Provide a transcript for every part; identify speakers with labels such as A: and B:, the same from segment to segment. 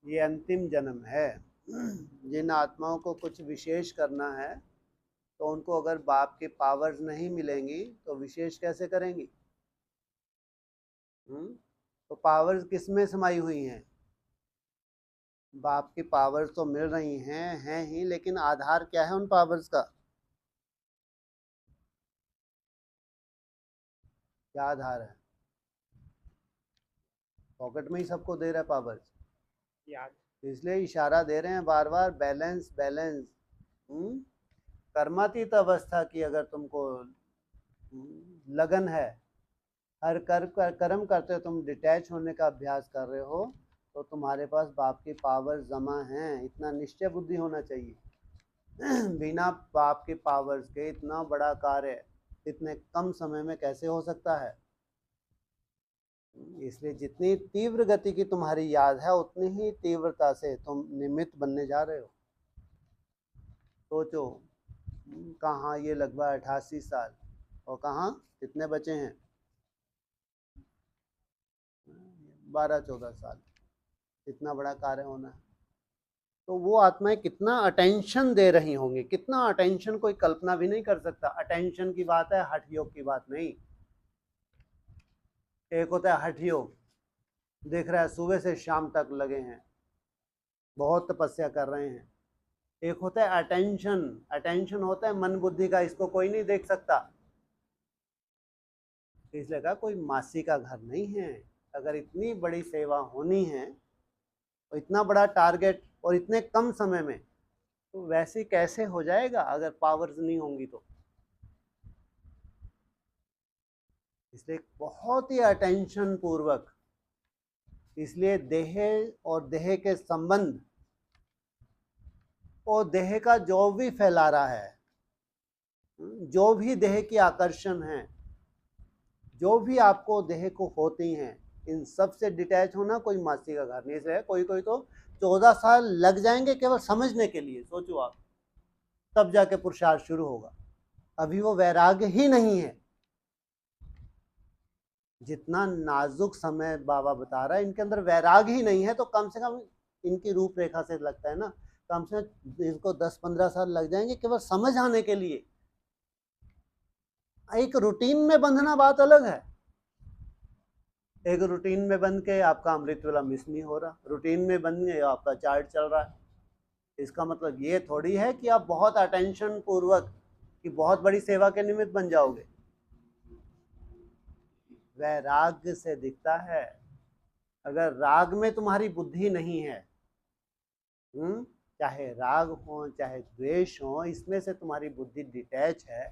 A: ये अंतिम जन्म है। जिन आत्माओं को कुछ विशेष करना है तो उनको अगर बाप की पावर्स नहीं मिलेंगी तो विशेष कैसे करेंगी? तो पावर्स किस में समाई हुई हैं? बाप की पावर्स तो मिल रही हैं ही, लेकिन आधार क्या है उन पावर्स का? क्या आधार है? पॉकेट में ही सबको दे रहा है पावर्स, इसलिए इशारा दे रहे हैं बार बार, बैलेंस बैलेंस। कर्मातीत अवस्था की अगर तुमको लगन है, हर कर्म करते हो तुम डिटैच होने का अभ्यास कर रहे हो, तो तुम्हारे पास बाप की पावर जमा है, इतना निश्चय बुद्धि होना चाहिए। बिना बाप के पावर्स के इतना बड़ा कार्य इतने कम समय में कैसे हो सकता है? इसलिए जितनी तीव्र गति की तुम्हारी याद है उतनी ही तीव्रता से तुम निमित्त बनने जा रहे हो। सोचो, कहाँ ये लगभग 88 साल, और कहाँ कितने बचे हैं? 12-14 साल, इतना बड़ा कार्य होना है। तो वो आत्माएं कितना अटेंशन दे रही होंगी, कितना अटेंशन कोई कल्पना भी नहीं कर सकता। अटेंशन की बात है, हठ योग की बात नहीं। एक होता है हठ योग, देख रहा है सुबह से शाम तक लगे हैं, बहुत तपस्या कर रहे हैं। एक होता है अटेंशन, अटेंशन होता है मन बुद्धि का, इसको कोई नहीं देख सकता। इसलिए कहा कोई मासी का घर नहीं है। अगर इतनी बड़ी सेवा होनी है और इतना बड़ा टारगेट और इतने कम समय में, तो वैसे कैसे हो जाएगा अगर पावर्स नहीं होंगी तो? इसलिए बहुत ही अटेंशन पूर्वक, इसलिए देह और देह के संबंध और देह का जो भी फैला रहा है, जो भी देह की आकर्षण है, जो भी आपको देह को होती हैं, इन सब से डिटैच होना कोई मासी का घर नहीं है। कोई कोई तो 14 साल लग जाएंगे केवल समझने के लिए, सोचो आप, तब जाके पुरुषार्थ शुरू होगा। अभी वो वैराग्य ही नहीं है। जितना नाजुक समय बाबा बता रहा है, इनके अंदर वैराग ही नहीं है, तो कम से कम इनकी रूपरेखा से लगता है ना, कम से कम इनको 10-15 साल लग जाएंगे केवल समझ आने के लिए। एक रूटीन में बंधना बात अलग है। एक रूटीन में बंध के आपका अमृत वाला मिस नहीं हो रहा, रूटीन में बंध गए आपका चार्ट चल रहा है, इसका मतलब ये थोड़ी है कि आप बहुत अटेंशन पूर्वक कि बहुत बड़ी सेवा के निमित्त बन जाओगे। वैराग्य से दिखता है। अगर राग में तुम्हारी बुद्धि नहीं है, चाहे राग हो चाहे द्वेष हो, इसमें से तुम्हारी बुद्धि डिटैच है,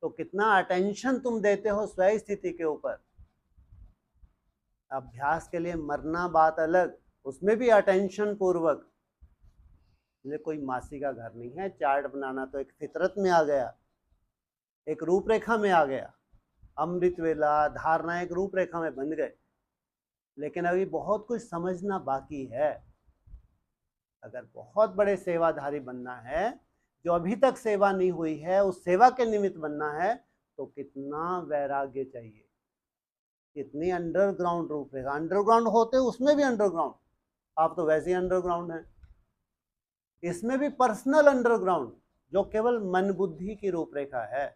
A: तो कितना अटेंशन तुम देते हो स्वयं स्थिति के ऊपर। अभ्यास के लिए मरना बात अलग, उसमें भी अटेंशन पूर्वक। ये कोई मासी का घर नहीं है। चार्ट बनाना तो एक फितरत में आ गया, एक रूपरेखा में आ गया, अमृत वेला धारणा एक रूपरेखा में बन गए, लेकिन अभी बहुत कुछ समझना बाकी है। अगर बहुत बड़े सेवाधारी बनना है, जो अभी तक सेवा नहीं हुई है उस सेवा के निमित्त बनना है, तो कितना वैराग्य चाहिए, कितनी अंडरग्राउंड रूपरेखा। अंडरग्राउंड होते उसमें भी अंडरग्राउंड, आप तो वैसे ही अंडरग्राउंड है। इसमें भी पर्सनल अंडरग्राउंड, जो केवल मन बुद्धि की रूपरेखा है,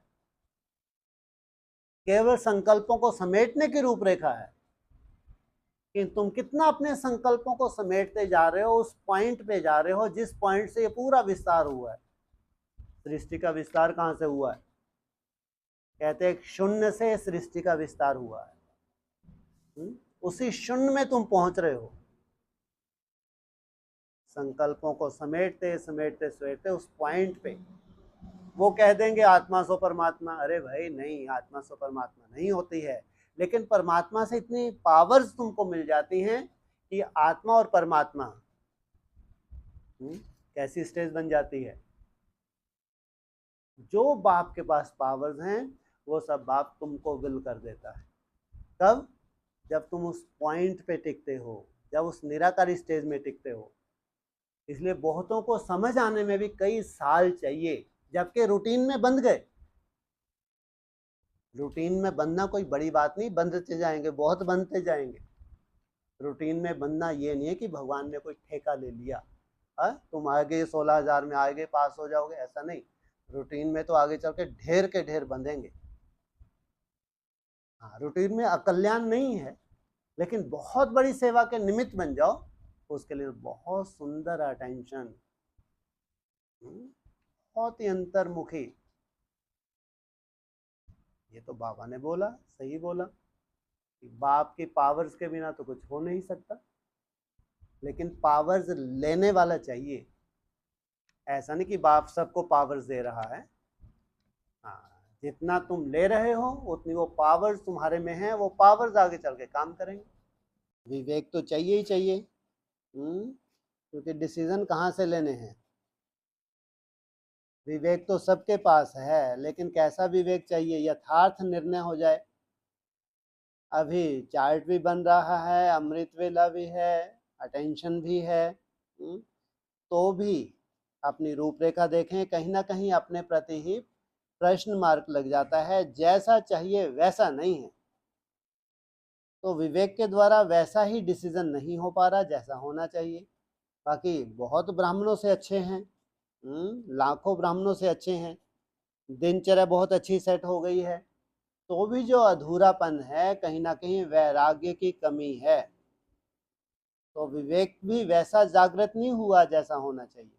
A: केवल संकल्पों को समेटने की रूपरेखा है कि तुम कितना अपने संकल्पों को समेटते जा रहे हो, उस पॉइंट पे जा रहे हो जिस पॉइंट से ये पूरा विस्तार हुआ है। सृष्टि का विस्तार कहाँ से हुआ है? कहते हैं शून्य से सृष्टि का विस्तार हुआ है। उसी शून्य में तुम पहुंच रहे हो, संकल्पों को समेटते समेटते समेटते उस पॉइंट पे। वो कह देंगे आत्मा सो परमात्मा, अरे भाई नहीं, आत्मा सो परमात्मा नहीं होती है, लेकिन परमात्मा से इतनी पावर्स तुमको मिल जाती हैं कि आत्मा और परमात्मा कैसी स्टेज बन जाती है। जो बाप के पास पावर्स हैं वो सब बाप तुमको विल कर देता है। कब? जब तुम उस पॉइंट पे टिकते हो, जब उस निराकारी स्टेज में टिकते हो। इसलिए बहुतों को समझ आने में भी कई साल चाहिए, जबकि रूटीन में बंध गए। रूटीन में बंधना कोई बड़ी बात नहीं, बंधते जाएंगे, बहुत बंधते जाएंगे। रूटीन में बनना ये नहीं है कि भगवान ने कोई ठेका ले लिया, तुम आगे 16,000 में आगे पास हो जाओगे, ऐसा नहीं। रूटीन में तो आगे चल के ढेर बंधेंगे। हाँ, रूटीन में अकल्याण नहीं है, लेकिन बहुत बड़ी सेवा के निमित्त बन जाओ, उसके लिए बहुत सुंदर अटेंशन, बहुत ही अंतर्मुखी। ये तो बाबा ने बोला, सही बोला कि बाप की पावर्स के बिना तो कुछ हो नहीं सकता, लेकिन पावर्स लेने वाला चाहिए। ऐसा नहीं कि बाप सबको पावर्स दे रहा है। हाँ, जितना तुम ले रहे हो उतनी वो पावर्स तुम्हारे में है, वो पावर्स आगे चल के काम करेंगे। विवेक तो चाहिए ही चाहिए, क्योंकि डिसीजन कहाँ से लेने हैं। विवेक तो सबके पास है, लेकिन कैसा विवेक चाहिए, यथार्थ निर्णय हो जाए। अभी चार्ट भी बन रहा है, अमृत वेला भी है, अटेंशन भी है, तो भी अपनी रूपरेखा देखें, कहीं ना कहीं अपने प्रति ही प्रश्न मार्क लग जाता है, जैसा चाहिए वैसा नहीं है। तो विवेक के द्वारा वैसा ही डिसीजन नहीं हो पा रहा जैसा होना चाहिए। बाकी बहुत ब्राह्मणों से अच्छे हैं, लाखों ब्राह्मणों से अच्छे हैं, दिनचर्या बहुत अच्छी सेट हो गई है, तो भी जो अधूरापन है, कहीं ना कहीं वैराग्य की कमी है। तो विवेक भी वैसा जागृत नहीं हुआ जैसा होना चाहिए।